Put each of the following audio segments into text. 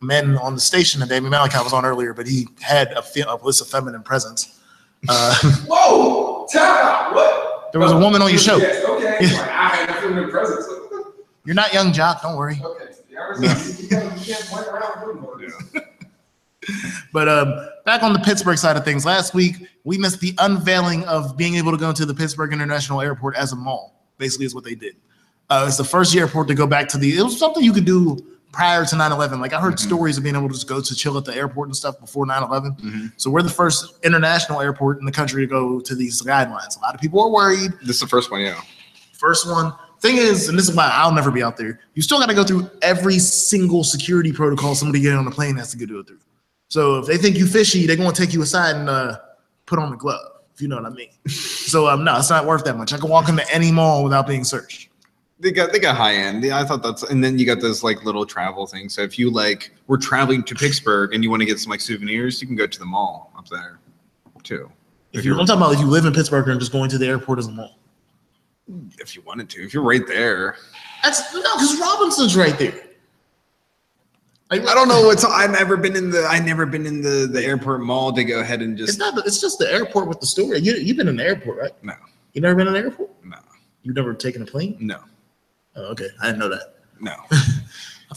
men on the station today. I mean, Malachi was on earlier, but he had a list of feminine presence. Whoa! Tell out what? There was a woman on your show. Yes, okay. Like, I had a feminine presence. You're not young, Jock. Don't worry. Okay. You can't point around doing more. But back on the Pittsburgh side of things, last week we missed the unveiling of being able to go into the Pittsburgh International Airport as a mall. Basically, is what they did. It's the first airport to go back to it was something you could do prior to 9/11. Like I heard stories of being able to just go to chill at the airport and stuff before 9/11. So we're the first international airport in the country to go to these guidelines. A lot of people are worried. This is the first one, yeah. First one. Thing is, and this is why I'll never be out there, you still got to go through every single security protocol somebody getting on the plane has to go through. So if they think you fishy, they're going to take you aside and put on the glove, if you know what I mean. So no, it's not worth that much. I can walk into any mall without being searched. They got high end. Yeah, I thought that's, and then you got those like little travel things. So if you like were traveling to Pittsburgh and you want to get some like souvenirs, you can go to the mall up there too. I'm talking about if you live in Pittsburgh and just going to the airport as a mall. If you wanted to, if you're right there. Because Robinson's right there. Like, I don't know. I've never been in the airport mall to go ahead and just. It's just the airport with the store. You've been in the airport, right? No. You never been in the airport? No. You've never taken a plane? No. Oh, okay. I didn't know that. No.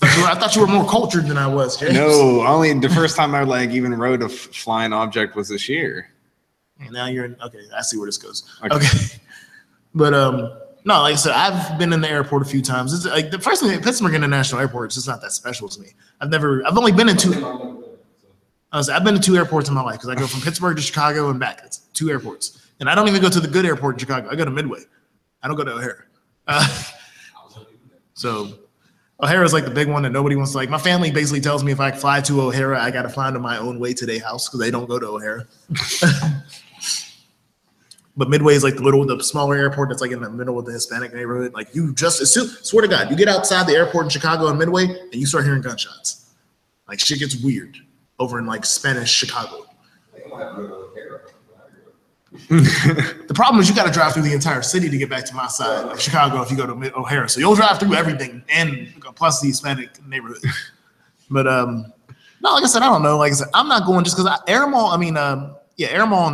I thought you were more cultured than I was, James. No, only the first time I even rode a flying object was this year. And now you're in. Okay, I see where this goes. Okay. But no, like I said, I've been in the airport a few times. It's like the first thing, Pittsburgh International Airport is just not that special to me. I've only been in two. I've been to two airports in my life because I go from Pittsburgh to Chicago and back. It's two airports, and I don't even go to the good airport in Chicago. I go to Midway. I don't go to O'Hare. So O'Hare is like the big one that nobody wants to like. My family basically tells me if I fly to O'Hare, I got to find my own way to their house because they don't go to O'Hare. But Midway is like the smaller airport that's like in the middle of the Hispanic neighborhood. Like swear to God, you get outside the airport in Chicago and Midway and you start hearing gunshots. Like shit gets weird over in like Spanish Chicago. The problem is you got to drive through the entire city to get back to my side of Chicago if you go to O'Hare. So you'll drive through everything and plus the Hispanic neighborhood. But no, like I said, I don't know. Like I said, I'm not going just because Air Mall and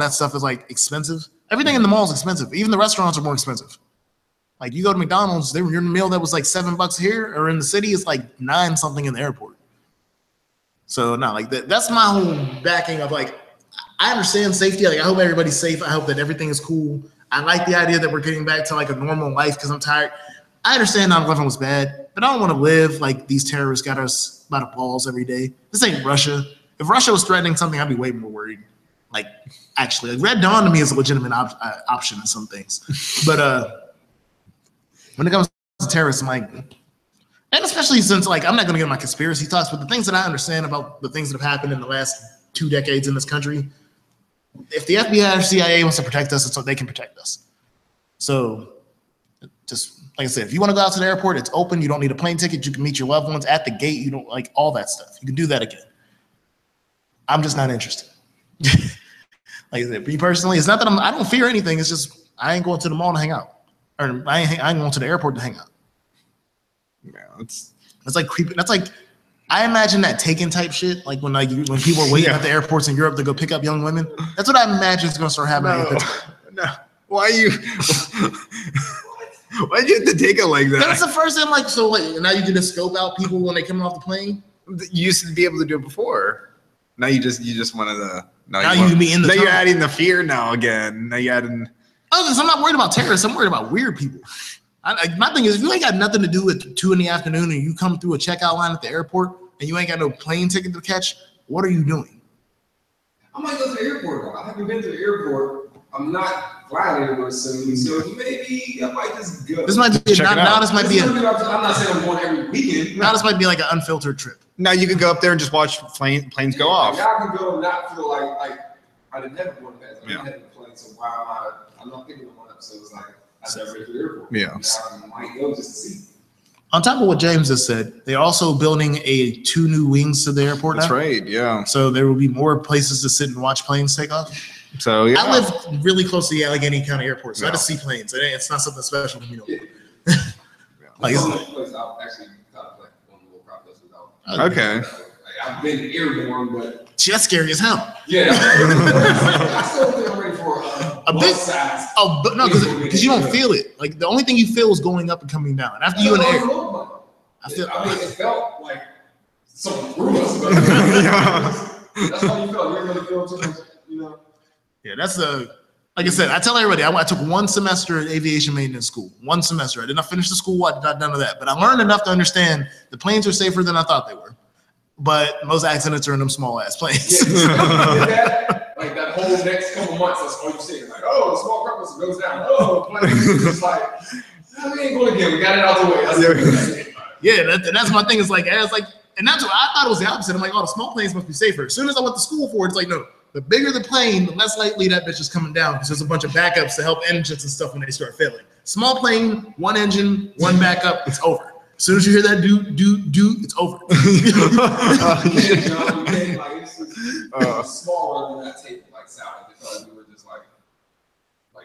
that stuff is like expensive. Everything in the mall is expensive. Even the restaurants are more expensive. Like you go to McDonald's, your meal that was like $7 here, or in the city is like $9 something in the airport. So no, like that's my whole backing of like, I understand safety. Like I hope everybody's safe. I hope that everything is cool. I like the idea that we're getting back to like a normal life because I'm tired. I understand 9/11 was bad, but I don't want to live like these terrorists got us by the balls every day. This ain't Russia. If Russia was threatening something, I'd be way more worried. Like, actually, like Red Dawn to me is a legitimate option in some things. But when it comes to terrorists, I'm like, and especially since, like, I'm not going to get into my conspiracy talks, but the things that I understand about the things that have happened in the last 2 decades in this country, if the FBI or CIA wants to protect us, it's so they can protect us. So, just like I said, if you want to go out to the airport, it's open. You don't need a plane ticket. You can meet your loved ones at the gate. You don't like all that stuff. You can do that again. I'm just not interested. Like I said, me personally, it's not that I don't fear anything. It's just I ain't going to the mall to hang out, or I ain't going to the airport to hang out. Yeah, it's like creepy. That's like I imagine that Taken type shit. Like when people are waiting at the airports in Europe to go pick up young women. That's what I imagine is going to start happening. No. Why'd you have to take it like that? That's the first thing. Like so, like now you can just scope out people when they come off the plane. You used to be able to do it before. Now you just wanted to. Now you be in the. Now you're adding the fear now again. Now you're adding. Oh, because I'm not worried about terrorists. I'm worried about weird people. My thing is, if you ain't got nothing to do at 2 PM and you come through a checkout line at the airport and you ain't got no plane ticket to catch, what are you doing? I might go to the airport though. I haven't been to the airport. I'm not flying anywhere soon, so maybe I might just go. This might be I'm not saying I'm going every weekend. Now this might be like an unfiltered trip. Now you could go up there and just watch planes go off. Y'all can go not feel like I didn't have one of that. I didn't have a plane, so why I'm not picking one up. So it's like I never been to the airport. Yeah. Now I might go just to see. On top of what James just said, they're also building 2 new wings to the airport now. That's right, yeah. So there will be more places to sit and watch planes take off. So yeah. I live really close to the Allegheny County Airport, so I just see planes. It's not something special for me. Like it's the place I'll actually kind of like one little process without. Okay. I I've been airborne, but that's scary as hell. yeah, I still think I'm ready for A big size. Oh, but no, because you don't feel it. Like the only thing you feel is going up and coming down. After you in the air, I mean, it felt like something threw us, but that's how you felt. You didn't really feel too much, you know. Yeah, that's like I said, I tell everybody, I took 1 semester at aviation maintenance school. 1 semester. I did not finish the school. I did not none of that. But I learned enough to understand the planes are safer than I thought they were. But most accidents are in them small ass planes. Like that whole next couple months, that's all you see. Like, oh, the small propulsor goes down. Oh, the plane is just like, we ain't going again. We got it out the way. That's my thing. It's like, and that's what I thought it was the opposite. I'm like, oh, the small planes must be safer. As soon as I went to school for it, it's like, no. The bigger the plane, the less likely that bitch is coming down because there's a bunch of backups to help engines and stuff when they start failing. Small plane, 1 engine, 1 backup, it's over. As soon as you hear that do, it's over. It's smaller than that tape like sound. They thought we were just like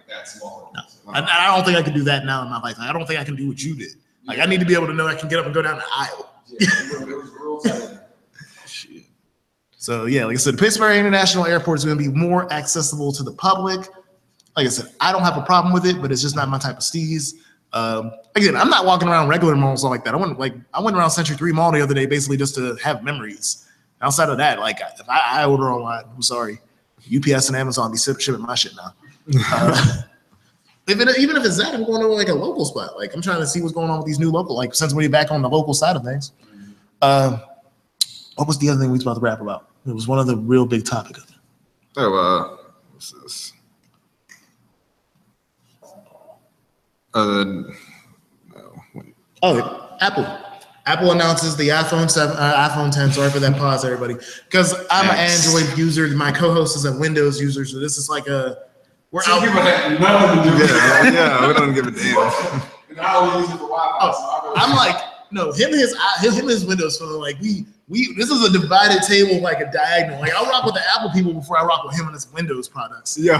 that small. No, I don't think I can do that now in my life. I don't think I can do what you did. Like I need to be able to know I can get up and go down the aisle. Yeah, it was real tight. Shit. So yeah, like I said, the Pittsburgh International Airport is going to be more accessible to the public. Like I said, I don't have a problem with it, but it's just not my type of steez. Again, I'm not walking around regular malls like that. I went around Century 3 Mall the other day basically just to have memories. Outside of that, like if I order online, I'm sorry, UPS and Amazon be shipping my shit now. Even if it's that, I'm going to like a local spot. Like I'm trying to see what's going on with these new local. Like since we're back on the local side of things. What was the other thing we was about to rap about? It was one of the real big topic of it. Oh, what's this? Apple. Apple announces the iPhone 7, iPhone 10. Sorry for that pause, everybody. Because I'm an Android user. My co-host is a Windows user, so this is like we're out. Yeah, we don't give a damn. And I only use it for Wi-Fi. I'm like, no, him and his Windows phone. Like we this is a divided table, like a diagonal. Like I'll rock with the Apple people before I rock with him and his Windows products. Yeah.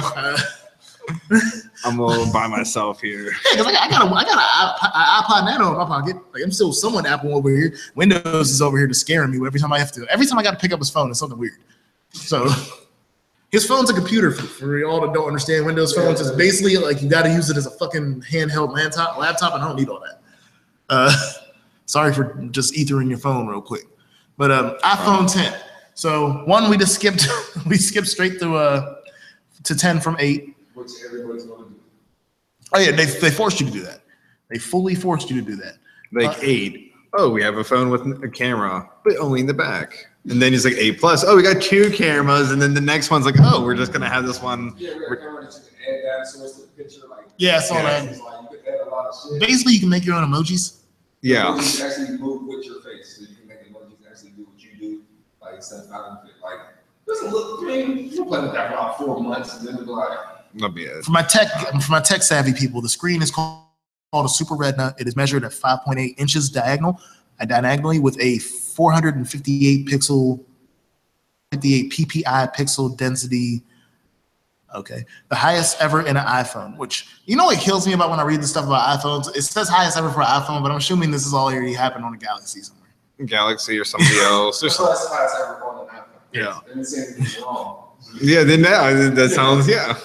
I'm all by myself here. Yeah, because I got an iPod Nano in my pocket. Like I'm still somewhat Apple over here. Windows is over here to scaring me. Every time I got to pick up his phone, it's something weird. So his phone's a computer for y'all that don't understand Windows phones. It's basically like you got to use it as a fucking handheld laptop. And I don't need all that. Sorry for just ethering your phone real quick. But iPhone 10. So one, we just skipped straight to 10 from 8. Which everybody's going to do. Oh yeah, they forced you to do that. They fully forced you to do that. Like 8. Oh, we have a phone with a camera, but only in the back. And then he's like 8 plus. Oh, we got 2 cameras, and then the next one's like, oh, we're just gonna have this one. Yeah, we got a camera that you can add data source to the picture. Like yeah, I saw that. Like, you can add a lot of shit. Basically, you can make your own emojis. Yeah. You can actually move with your face, so you can make emojis actually do what you do. Like instead of like there's a little. I mean, you'll play with that for about 4 months, and then it'll be like. That'll be it. For my tech savvy people, the screen is called a Super Retina. It is measured at 5.8 inches diagonally with a 458 PPI pixel density. Okay, the highest ever in an iPhone. Which what kills me about when I read the stuff about iPhones? It says highest ever for an iPhone, but I'm assuming this is all already happened on a Galaxy somewhere. Galaxy or somebody else. That's the highest ever on an iPhone. Yeah. They didn't say anything wrong. Yeah, then that sounds yeah.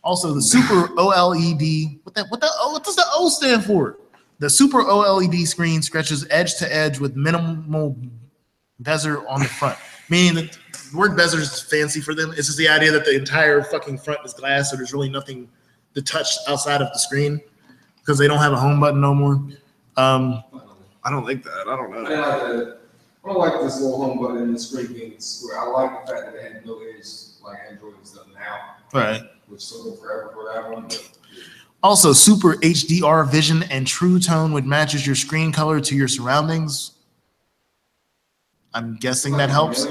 Also, the Super OLED. What does the O stand for? The Super OLED screen stretches edge to edge with minimal bezel on the front. Meaning the word bezel is fancy for them. It's just the idea that the entire fucking front is glass, so there's really nothing to touch outside of the screen because they don't have a home button no more. I don't like that. I don't know. I don't like this little home button in the screen being square. I like the fact that it had no edge like Android and stuff now. Right. Which took forever for that one. Also, Super HDR Vision and True Tone, which matches your screen color to your surroundings. I'm guessing that helps.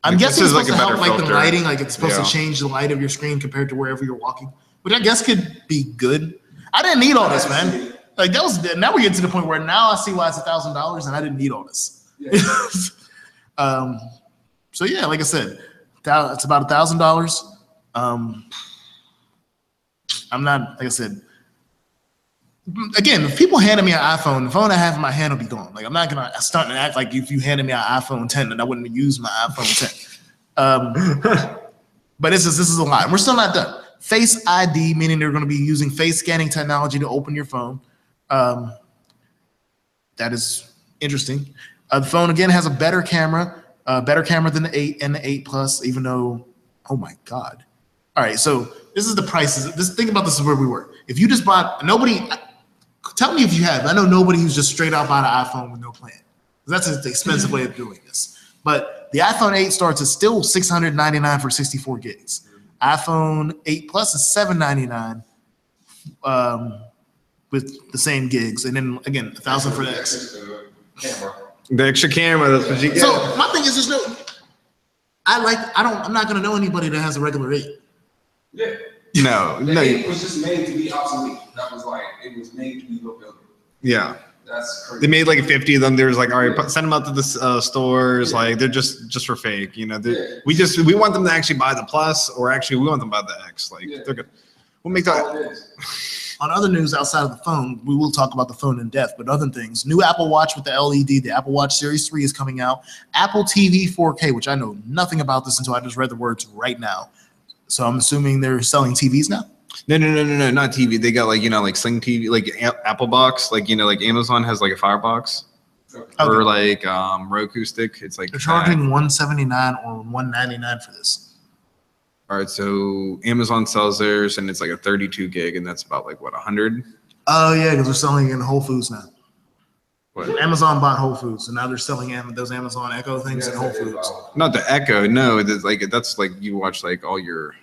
I'm guessing it's supposed to help like the lighting, like it's supposed to change the light of your screen compared to wherever you're walking, which I guess could be good. I didn't need all this, man. Like that was now we get to the point where now I see why it's $1,000 and I didn't need all this. Yeah. So yeah, like I said, it's about $1,000. I'm not, like I said, again, if people handed me an iPhone, the phone I have in my hand will be gone. Like I'm not gonna stunt and act like if you handed me an iPhone 10 and I wouldn't use my iPhone 10. But this is a lot. And we're still not done. Face ID, meaning they're going to be using face scanning technology to open your phone. That is interesting. The phone again has a better camera than the 8 and the 8 Plus. Even though, oh my god! All right, so this is the prices. Think about this is where we were. If you just bought tell me if you have. I know nobody who's just straight out bought an iPhone with no plan. That's an expensive way of doing this. But the iPhone 8 starts at still $699 for 64 gigs. iPhone 8 Plus is $799 with the same gigs, and then again $1,000 for the X. The extra camera. That's what you get. So my thing is just I'm not gonna know anybody that has a regular 8. Yeah. No. It was just made to be obsolete. That was like it was made to be built. Yeah. That's crazy. They made like 50 of them. There's like, all right, send them out to the stores. Yeah. Like they're just for fake. You know, we want them to actually buy the Plus, or actually we want them to buy the X. Like they're good. We'll make that. On other news outside of the phone, we will talk about the phone in depth, but other things. New Apple Watch with the LED, the Apple Watch Series 3 is coming out. Apple TV 4K, which I know nothing about this until I just read the words right now. So I'm assuming they're selling TVs now? No, not TV. They got like, like Sling TV, like Apple Box, like, like Amazon has like a Firebox. Okay. Or like Roku stick. It's like they're charging $179 or $199 for this. All right, so Amazon sells theirs, and it's like a 32 gig, and that's about like what, 100? Oh yeah, because they're selling it in Whole Foods now. What? Amazon bought Whole Foods, so now they're selling those Amazon Echo things in Whole Foods. Not the Echo, no. That's like you watch like all your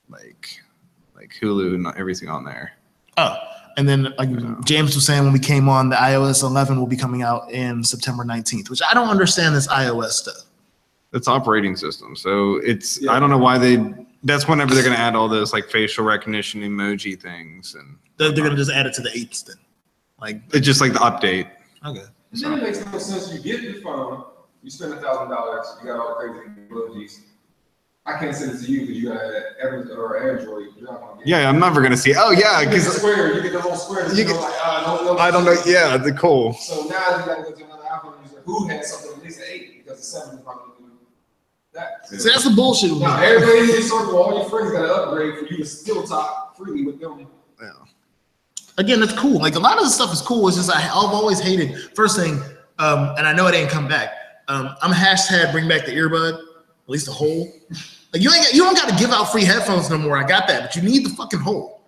like Hulu and everything on there. Oh, and then like James was saying when we came on, the iOS 11 will be coming out in September 19th, which I don't understand this iOS stuff. It's operating system, so it's I don't know why that's whenever they're going to add all those like facial recognition emoji things, and they're going to just add it to the 8s then. Like it's just like the update. Okay. Then it makes no sense. You get the phone, you spend $1,000, you got all the crazy emojis. I can't send it to you because you got Android. You're not gonna get I'm never gonna see. Oh yeah, because square, you get the whole square. You get, I don't know. Yeah, the cool. So now you got to go to another iPhone user who has something at least an 8 because the 7 is probably going to do that. So that's the bullshit. Now everybody in your circle, all your friends got to upgrade for you to still talk freely with them. Yeah. Again, it's cool. Like a lot of the stuff is cool. It's just I've always hated. First thing, and I know it ain't come back. I'm hashtag bring back the earbud, at least the hole. Like you don't got to give out free headphones no more. I got that, but you need the fucking hole.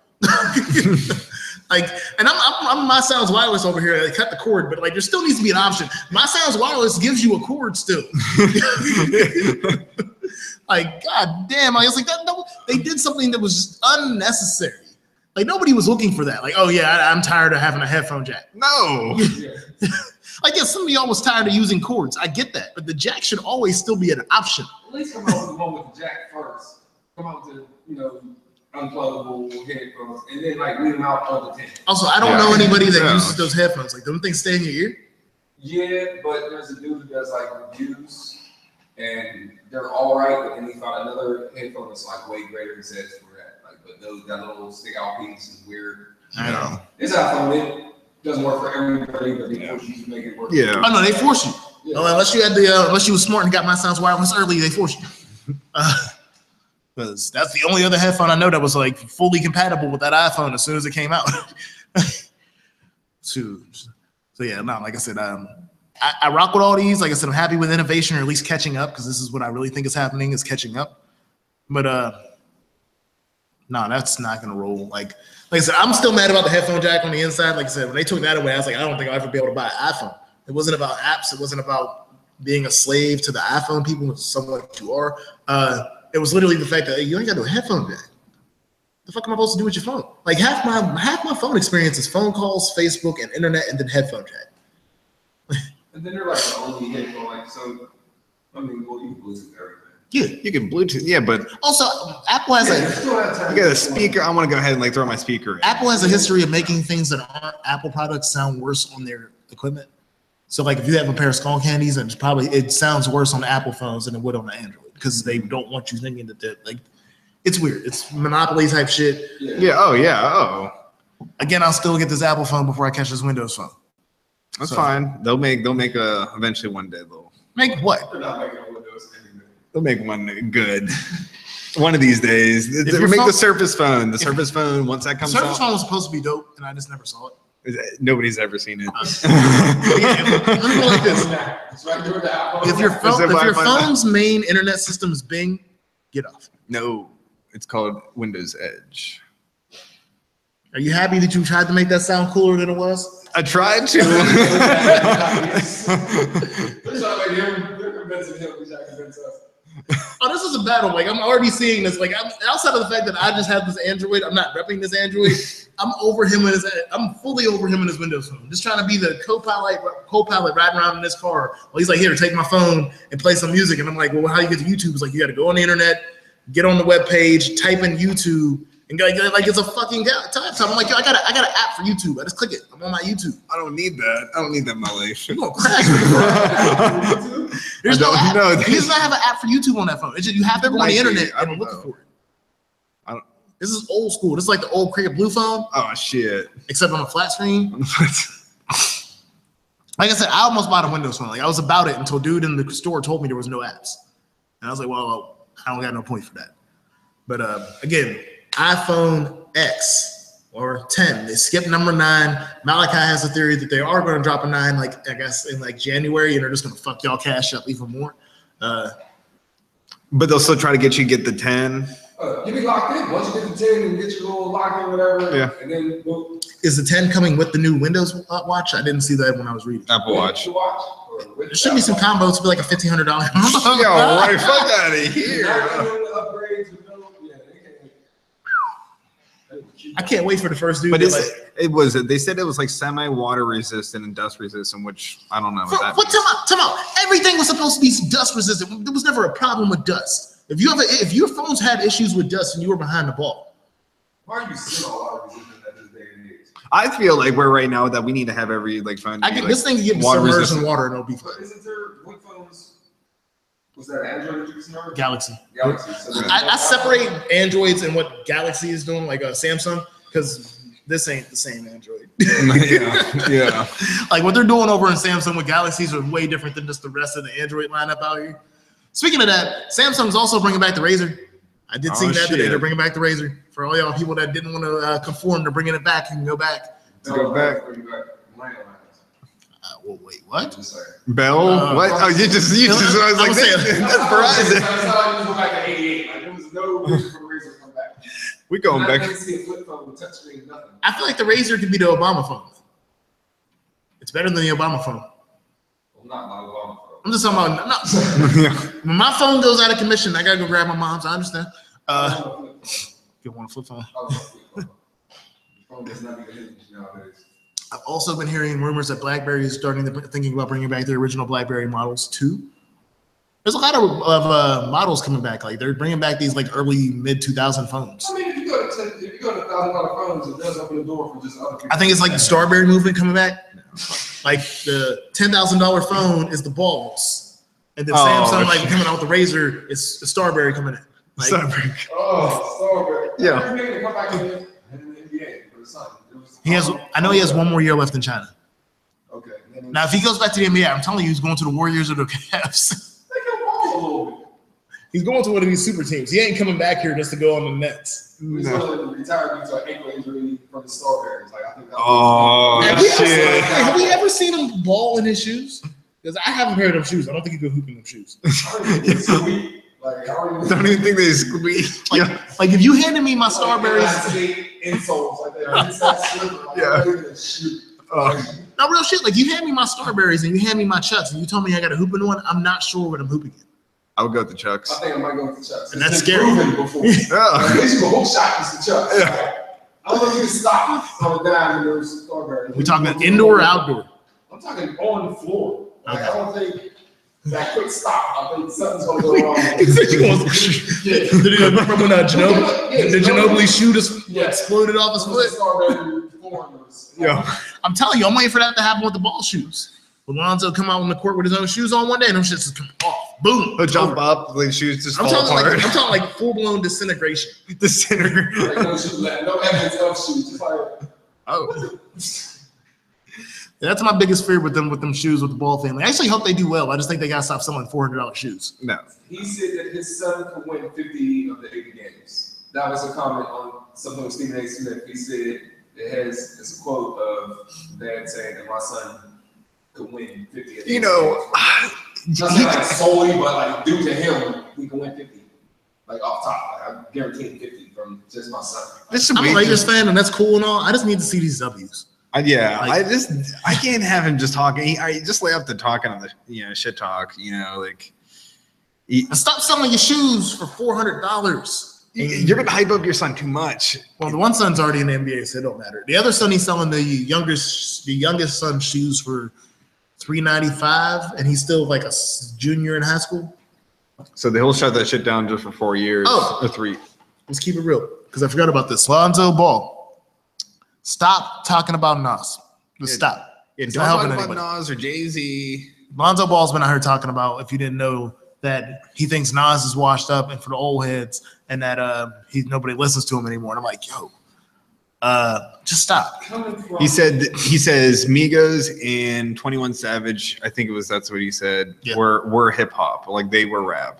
Like, and I'm My Sounds Wireless over here. I cut the cord, but like there still needs to be an option. My Sounds Wireless gives you a cord still. Like, god damn! I was like, they did something that was just unnecessary. Like nobody was looking for that. Like, oh yeah, I'm tired of having a headphone jack. No. I guess some of y'all was tired of using cords. I get that, but the jack should always still be an option. At least come out with the one with the jack first. Come out to unpluggable headphones, and then like leave them out on the tent. Also, I don't know anybody that uses those headphones. Like, don't things stay in your ear? Yeah, but there's a dude who does like reviews, and they're all right. But then he found another headphone that's like way greater. He says for that, like, but that little stick out piece is weird. I know. This iPhone, it doesn't work for everybody, but they force you to make it work. Yeah. Oh no, they force you. Yeah. Unless you had unless you was smart and got My Sounds Wireless early, they force you. Because that's the only other headphone I know that was like fully compatible with that iPhone as soon as it came out. So yeah, no, like I said, I rock with all these. Like I said, I'm happy with innovation, or at least catching up, because this is what I really think is happening, is catching up. But no, that's not gonna roll. Like I said, I'm still mad about the headphone jack on the inside. Like I said, when they took that away, I was like, I don't think I'll ever be able to buy an iPhone. It wasn't about apps. It wasn't about being a slave to the iPhone people, which is somewhat you are. It was literally the fact that you ain't got no headphone jack. The fuck am I supposed to do with your phone? Like half my phone experience is phone calls, Facebook, and internet, and then headphone jack. And then they're like the only headphone, like, so I mean, well, you can Bluetooth everything. Yeah, you can Bluetooth. Yeah, but also Apple has you got a speaker. I want to go ahead and like throw my speaker in. Apple has a history of making things that aren't Apple products sound worse on their equipment. So like if you have a pair of Skull Candies, and it sounds worse on the Apple phones than it would on the Android, because they don't want you thinking that they're like, it's weird. It's monopoly type shit. Yeah. Oh yeah. Oh. Again, I'll still get this Apple phone before I catch this Windows phone. That's fine. They'll make eventually one day they'll make what? They're not making Windows anything. They'll make one good. One of these days. They'll make the Surface phone. The Surface phone, once that comes out. Surface phone was supposed to be dope, and I just never saw it. Nobody's ever seen it. Like this. If your phone's main internet system is Bing, get off. No, it's called Windows Edge. Are you happy that you tried to make that sound cooler than it was? I tried to. Oh, this is a battle. Like, I'm already seeing this. Like, outside of the fact that I just have this Android, I'm not repping this Android. I'm fully over him in his Windows phone. Just trying to be the co-pilot riding around in this car. Well, he's like, here, take my phone and play some music. And I'm like, well, how do you get to YouTube? It's like, you got to go on the internet, get on the web page, type in YouTube, and go, like it's a fucking time. I'm like, yo, I got an app for YouTube. I just click it. I'm on my YouTube. I don't need that. I don't need that in my life. You gonna crash me. There's no app. No, he does not have an app for YouTube on that phone. It's just you have to go on the internet and look for it. This is old school. This is like the old Cricket Blue phone. Oh shit! Except on a flat screen. Like I said, I almost bought a Windows phone. Like I was about it until dude in the store told me there was no apps, and I was like, well, I don't got no point for that. But again, iPhone X or 10. They skipped number 9. Malachi has a theory that they are going to drop a 9, like I guess in like January, and they're just going to fuck y'all cash up even more. But they'll still try to get you the 10. You be locked in. Once you get the 10 and get your little lock in, whatever. Yeah. And then is the 10 coming with the new Windows watch? I didn't see that when I was reading. Apple Watch. There should be some combos to be like a $1,500. Yo, right, fuck out of here. I can't wait for the first dude. But they said it was like semi-water resistant and dust resistant, which I don't know what that means. Time out. Everything was supposed to be dust resistant. There was never a problem with dust. If your phones had issues with dust and you were behind the ball. Why are you still water resistant at this day and age? I feel like we're right now that we need to have every phone. This thing can get submerged in water and it'll be fine. But isn't there what phones? Was that Android you remember? Galaxy. So I separate Androids and what Galaxy is doing, like Samsung, because this ain't the same Android. yeah. Like what they're doing over in Samsung with Galaxies are way different than just the rest of the Android lineup out here. Speaking of that, Samsung's also bringing back the Razr. I did see that today. They're bringing back the Razr. For all y'all people that didn't want to conform, they're bringing it back. You can go back. Go back. Well, wait, what? Bell? What? Oh, you just I was like, that's Verizon. That's how I go back to 88. Like, there was no reason for the Razr to come back. We going back. I didn't see a flip phone with touchscreen, nothing. I feel like the Razr could be the Obama phone. It's better than the Obama phone. Well, not my Obama phone. I'm just talking about when my phone goes out of commission, I gotta go grab my mom's. I understand. You want a flip phone? Phone does not be good nowadays. I've also been hearing rumors that BlackBerry is thinking about bringing back the original BlackBerry models too. There's a lot of models coming back. Like they're bringing back these like early mid 2000 phones. I mean, if you go to $1,000 phones, it does open the door for just other people. I think it's like the Starberry movement coming back. Like the $10,000 phone is the balls, and then Samsung like coming out with the Razr. It's the Starberry coming in. Like, Starberry. Starberry. Yeah. Come back in the NBA for the Sun. I know he has one more year left in China. Okay. Now, if he goes back to the NBA, I'm telling you, he's going to the Warriors or the Cavs. They can ball a little bit. He's going to one of these super teams. He ain't coming back here just to go on the Nets. He's going to retire due to an ankle injury from the Starberries. Like, I think shit. Have we ever seen him ball in his shoes? Because I haven't heard of shoes. I don't think he could hoop in them shoes. I don't even think they squeak. Like if you handed me my Starberries, insoles like that. No real shit. Like you hand me my Starberries and you hand me my Chucks and you tell me I got to hoop in one. I'm not sure what I'm hooping in. I would go with the Chucks. I think I might go with the Chucks. And that's scary. Before. At least the whole shot is the Chucks. Yeah. I don't know if you can stop on the dime in those Starberries. We talking indoor or outdoor? I'm talking on the floor. Like, Okay. I don't think that quick stop. I think something's going to go wrong. Did you remember when Ginobili shoe exploded off his foot? Yeah. I'm telling you, I'm waiting for that to happen with the ball shoes. Lonzo come out on the court with his own shoes on one day, and them shits just come off. Boom. He'll jump up, the shoes just fall apart. I'm talking like full blown disintegration. Disintegration. Like, no evidence of shoes. Just like Oh. That's my biggest fear with them shoes with the Ball family. I actually hope they do well. I just think they gotta stop selling $400 shoes. No. He said that his son could win 50 of the 80 games. That was a comment on something with Stephen A. Smith. He said it's a quote of Dad saying that my son could win 50 of the 80 games. Not like solely, but like due to him, he can win 50. Like off top. Like, I guarantee 50 from just my son. I'm a Lakers fan, and that's cool and all. I just need to see these W's. Yeah, like, I can't have him just talking. I just lay up the talking on the shit talk. Like stop selling your shoes for $400. You're gonna hype up your son too much. Well, the one son's already in the NBA, so it don't matter. The other son, he's selling the youngest son's shoes for $395, and he's still like a junior in high school. So he'll shut that shit down just for 4 years or 3. Let's keep it real, because I forgot about this. Lonzo Ball. Stop talking about Nas. Just stop. Don't talk about Nas or Jay-Z. Lonzo Ball's been out here talking about, if you didn't know, that he thinks Nas is washed up and for the old heads, and that nobody listens to him anymore. And I'm like, yo, just stop. He says Migos and 21 Savage, I think that's what he said, were hip hop, like they were rap.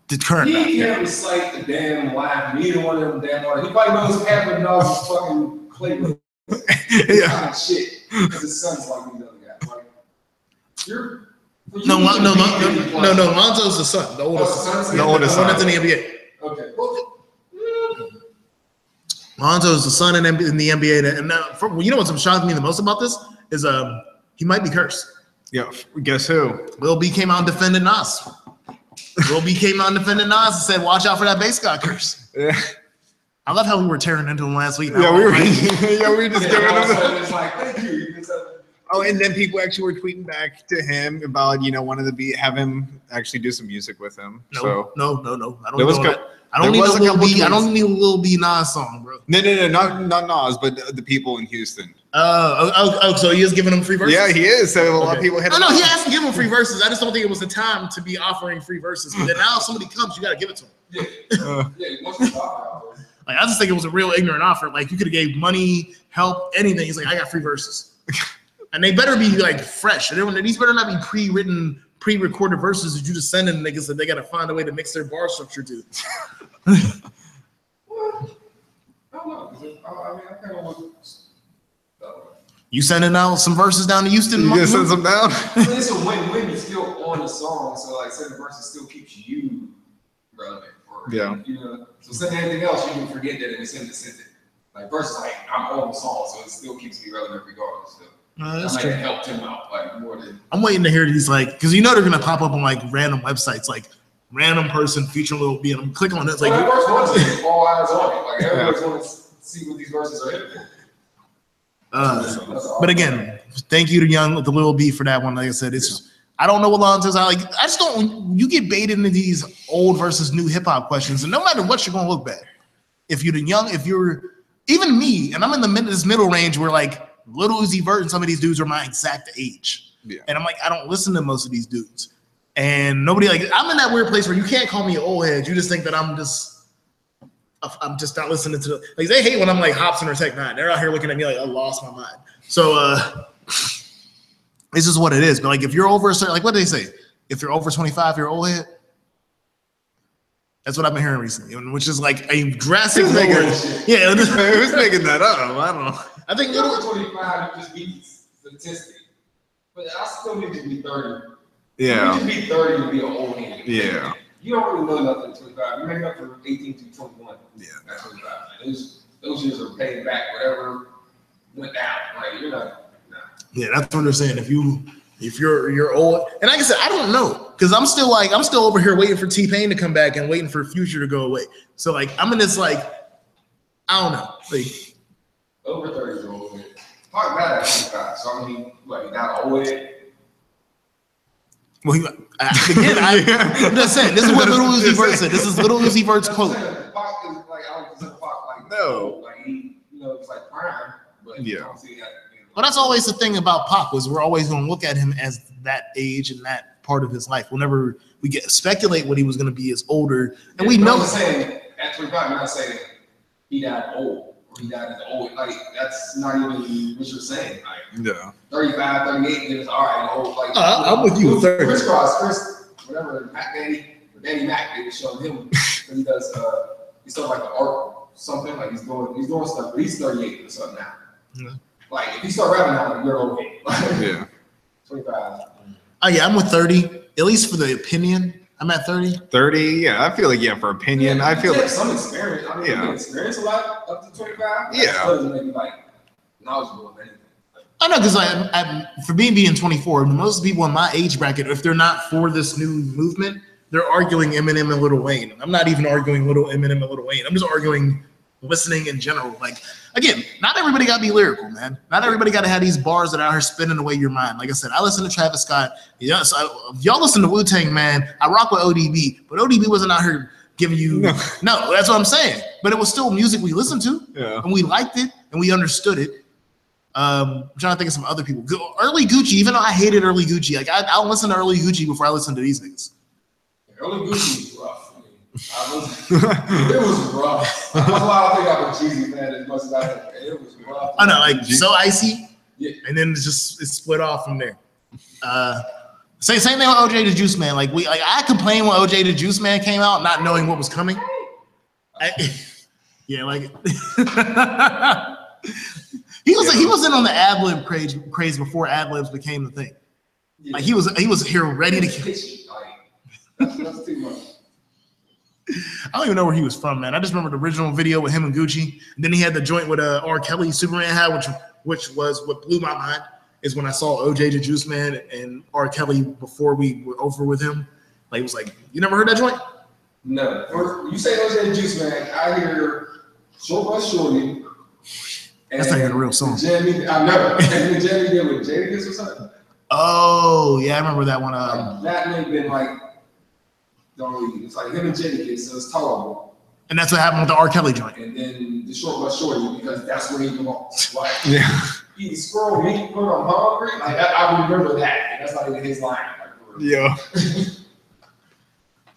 The current rap. He can't recite the damn line. Neither one of them damn artists. He probably knows half of Nas' fucking playbook. Yeah. Shit. Because his son's like these other guys. Like, no. Lonzo's the son, the oldest son. The oldest son. That's in the NBA. Okay. Lonzo's the son in the NBA. And now, you know what's shocked me the most about this is he might be cursed. Yeah. Guess who? Lil B came out and defended Nas. Lil B came out and defended Nas and said, "Watch out for that bass god curse." Yeah. I love how we were tearing into him last week. We were just giving him. It's like, thank you. Oh, and then people actually were tweeting back to him about wanting to have him actually do some music with him. No. I don't need a Lil B Nas song, bro. No, not Nas, but the people in Houston. So he is giving them free verses? Yeah, he is. So a lot of people hit him. No, he has to give them free verses. I just don't think it was the time to be offering free verses. But then now if somebody comes, you got to give it to them. Like, I just think it was a real ignorant offer. Like, you could have gave money, help, anything. He's like, I got free verses. And they better be, like, fresh. These better not be pre-written, pre-recorded verses that you just send in niggas that they got to find a way to mix their bar structure to. I don't know. I kind of want You sending out some verses down to Houston? You just send some down? It's a win-win. You're still on the song. So, like, sending verses still keeps you relevant. So send anything else, you can forget that it's in the sentence. Like versus like I'm on the song, so it still keeps me relevant regardless. So that's true. It helped him out like more than. I'm waiting to hear these because they're gonna pop up on like random websites, like random person featuring Lil B, and I'm clicking on it. It's like first one's all eyes on it. Like everybody's want to see what these verses are hitting for. But again, thank you to Lil B for that one. Like I said, I don't know what Lonzo's. I just don't. You get baited into these old versus new hip hop questions, and no matter what, you're gonna look bad. If you're even me, and I'm in this middle range where like Lil Uzi Vert and some of these dudes are my exact age, and I'm like, I don't listen to most of these dudes, and nobody I'm in that weird place where you can't call me an old head. You just think that I'm just not listening to they hate when I'm like Hobson or Tech 9. They're out here looking at me like I lost my mind. So. This is what it is. But like if you're over a certain, like what do they say? If you're over 25, you're old head. That's what I've been hearing recently, which is like a drastic figure. Yeah, who's making that up? I don't know. I think over 25 just beats statistic. But I still need to be 30. Yeah. You need to be 30 to be an old head. Yeah. You don't really know nothing at 25. You make up from 18 to 21. Yeah. At 25. Those years are paying back whatever went down. Like you're not. Yeah, that's what they're saying. If you're old, and like I said, I don't know because I'm still over here waiting for T-Pain to come back and waiting for Future to go away. So like I'm in this I don't know. Like over 30 is old. Talk about it. So I mean, like not old. Well, I'm just saying. This is what Lil Uzi Vert said. This is Lil Uzi Vert's quote. Pac is like I don't consider Pac like no. Like he, it's like prime, but yeah. I don't see that. Well, that's always the thing about Pac was we're always going to look at him as that age and that part of his life. Whenever we speculate what he was going to be as older, and we know. I'm saying at 25, I'm not saying he died old. or he died at the old. Like that's not even what you're saying. Like Yeah. 35, 38, it was all right. Old, like I'm with you. 30. Chris, whatever, Danny Mac, they were showing him. He does. He's still like the art something. Like he's doing stuff. But he's 38 or something now. Yeah. Like if you start rapping now, like, you're okay. Yeah. 25. Oh yeah, I'm with 30. At least for the opinion, I'm at 30. 30, yeah. I feel like for opinion, I feel like some experience. I mean, you can experience a lot up to 25. Yeah. That doesn't make you like knowledgeable of anything. I know, because for me being 24, most people in my age bracket, if they're not for this new movement, they're arguing Eminem and Lil Wayne. I'm not even arguing Eminem and Lil Wayne. I'm just arguing listening in general. Like, again, not everybody got to be lyrical, man. Not everybody got to have these bars that are out here spinning away your mind. Like I said, I listen to Travis Scott. If y'all listen to Wu-Tang, man, I rock with ODB, but ODB wasn't out here giving you no, that's what I'm saying. But it was still music we listened to, and we liked it, and we understood it. I'm trying to think of some other people. Early Gucci, even though I hated early Gucci, like I'll listen to early Gucci before I listen to these niggas. Early Gucci was rough. It was rough. That's why I don't think I'm a cheesy fan as much as I am. It was rough. I know, like So Icy, and then it's split off from there. Same thing with OJ the Juice Man. Like I complained when OJ the Juice Man came out, not knowing what was coming. He was in on the ad-lib craze before ad-libs became the thing. Like he was here ready to kill. That's too much. I don't even know where he was from, man. I just remember the original video with him and Gucci. And then he had the joint with R. Kelly, Superman had, which was what blew my mind, is when I saw OJ the Juice Man and R. Kelly before we were over with him. Like, it was like, you never heard that joint? No. You say OJ the Juice Man, I hear Short Bus Shorty. That's not even a real song. Jamie, I know. And the Jamie did with Jadakiss or something. Oh, yeah, I remember that one. That may have been like, it's like him and Jadakiss, so it's tolerable. And that's what happened with the R. Kelly joint. And then the Short Bus Shorty, because that's where he belongs. Like, eat squirrel meat, put I'm hungry. Like, I remember that. And that's not even his line. Yeah.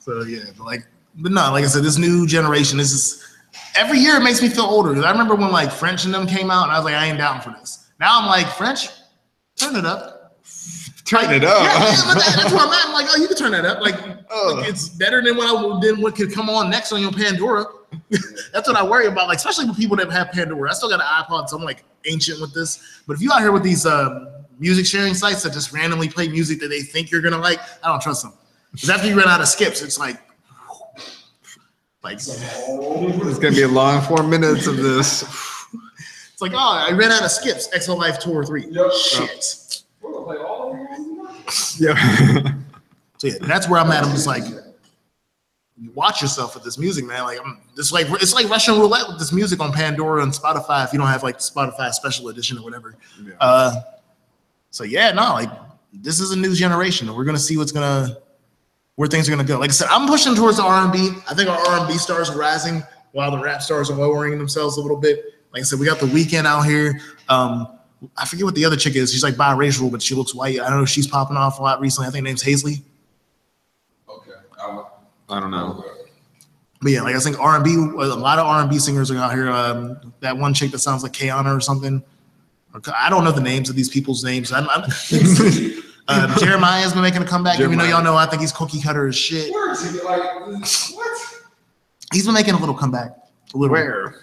So, yeah, but no, like I said, this new generation, this is, every year it makes me feel older. I remember when like French and them came out, and I was like, I ain't down for this. Now I'm like, French, turn it up. Turn it up. Yeah, that's where I'm at. I'm like, oh, you can turn that up. Like it's better than what could come on next on your Pandora. That's what I worry about. Like, especially with people that have Pandora. I still got an iPod, so I'm like ancient with this. But if you out here with these music sharing sites that just randomly play music that they think you're gonna like, I don't trust them. Because after you run out of skips, it's like it's gonna be a long 4 minutes of this. It's like, oh, I ran out of skips. Exo Life Tour 3. Yep. Shit. We're gonna play all of them. Yeah. So yeah, that's where I'm at. I'm just like, watch yourself with this music, man. Like it's like Russian roulette with this music on Pandora and Spotify if you don't have like Spotify special edition or whatever. Yeah. So yeah, no, like this is a new generation, and we're gonna see where things are gonna go. Like I said, I'm pushing towards the R&B. I think our R&B stars are rising while the rap stars are lowering themselves a little bit. Like I said, we got The Weeknd out here. I forget what the other chick is. She's like biracial, but she looks white. I don't know if she's popping off a lot recently. I think her name's Hazley. Okay. I don't know. But yeah, like I think R&B, a lot of R&B singers are out here. That one chick that sounds like Kiana or something. I don't know the names of these people's names. Jeremiah's been making a comeback. Even though y'all know I think he's cookie cutter as shit. What? He's been making a little comeback. A little. Where?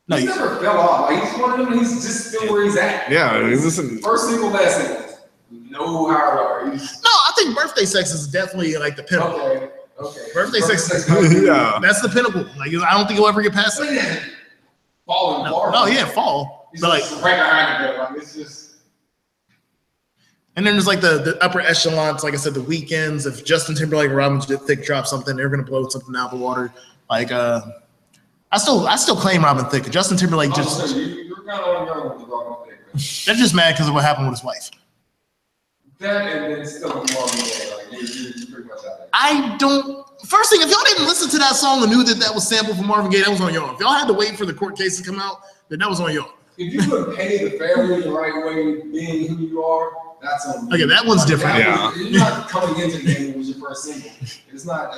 No, he never fell off. Like he's one of them. He's just still where he's at. Yeah, listen. First single, last single. No higher. No, I think Birthday Sex is definitely like the pinnacle. Okay. Birthday Sex. Yeah, that's the pinnacle. Like I don't think you'll ever get past it. Fall. No, yeah, fall. It's but like right behind it. Like it's just. And then there's like the upper echelons. Like I said, the weekends. If Justin Timberlake or Robin Thicke drop something, they're gonna blow something out of the water. Like I still claim Robin Thicke. Justin Timberlake just. You're kind of on your own with Robin Thicke. They're just mad because of what happened with his wife. That and then still Marvin Gaye. Like you're pretty much out there. I don't. First thing, if y'all didn't listen to that song and knew that was sampled from Marvin Gaye, that was on y'all. If y'all had to wait for the court case to come out, then that was on y'all. If you could pay the family the right way, being who you are, that's on you. Okay, that one's different. You're not coming into the game. It was your first single. It's not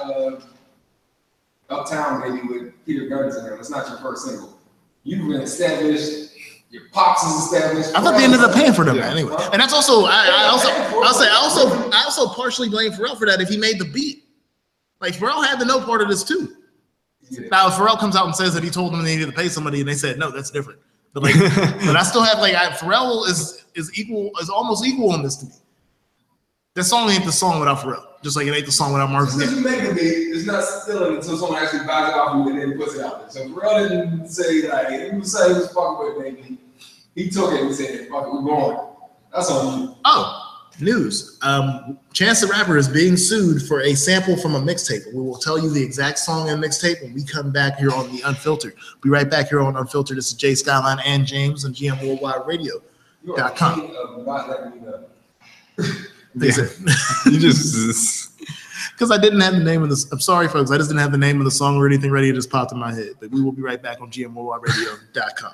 Uptown maybe with Peter Guns in there. It's not your first single. You've been established. Your pops is established. I thought they ended up paying for them anyway. And that's also I also partially blame Pharrell for that if he made the beat. Like Pharrell had to know part of this too. Yeah. Now if Pharrell comes out and says that he told them they needed to pay somebody and they said no, that's different. But like, but I still have like Pharrell is almost equal on this to me. That song ain't the song without Pharrell. Just like it ain't the song without Marvin Gaye. If you make a beat, it's not stealing until someone actually buys it off you and then puts it out there. So Pharrell didn't say like he didn't say he was fucking with me. He took it and said, "Fuck it, we're going." That's on you. Oh. News. Chance the Rapper is being sued for a sample from a mixtape. We will tell you the exact song and mixtape when we come back here on the Unfiltered. Be right back here on Unfiltered. This is Jay Skyline and James and GM Worldwide Radio.com. You just because I didn't have the name of this. I'm sorry, folks. I just didn't have the name of the song or anything ready. It just popped in my head. But we will be right back on GM Worldwide Radio.com.